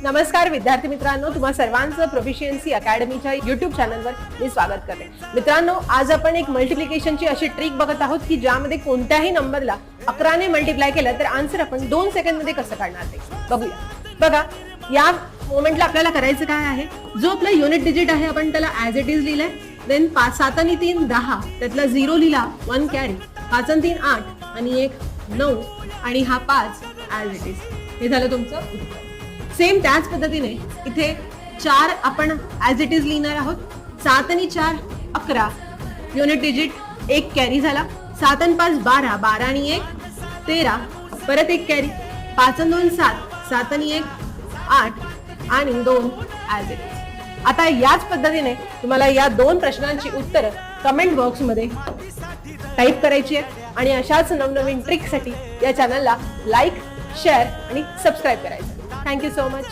नमस्कार विद्यार्थी मित्रांनो, तुम्हा सर्वांचं प्रोफिशियन्सी अकॅडमीच्या YouTube चॅनलवर मी स्वागत करते। मित्रांनो, आज आपण एक मल्टिप्लिकेशनची अशी ट्रिक बघत आहोत की ज्यामध्ये कोणत्याही नंबरला 11 ने मल्टिप्लाय केलं तर आन्सर आपण 2 सेकंदमध्ये कसं काढणार ते बघूया। बघा, या मोमेंटला आपल्याला करायचं काय आहे, जो आपला युनिट डिजिट आहे आपण त्याला ॲज इट इज लिहिलंय, देन 7 आणि 3 10, त्यातला 0 लिहिला, 1 कॅरी, 5 आणि 3 8 आणि 1 9 आणि हा 5 ॲज इट इज। हे झालं तुमचं उत्तर। सेम त्याच पद्धतीने इथे 4 आपण ॲज इट इज लिहिणार आहोत। 7 आणि 4 11, युनिट डिजिट 1 कॅरी झाला, 7 आणि 5 12, 12 आणि 1 13, परत 1 कॅरी, 5 आणि 2 7, 7 आणि 1 8 आणि 2 ॲज इट इज। आता याच पद्धतीने तुम्हाला या 2 प्रश्नांची उत्तरं कमेंट बॉक्समध्ये टाईप करायची आहे आणि अशाच नवनवीन ट्रिकसाठी या चॅनलला लाईक, शेअर आणि सबस्क्राईब करायचं। Thank you so much.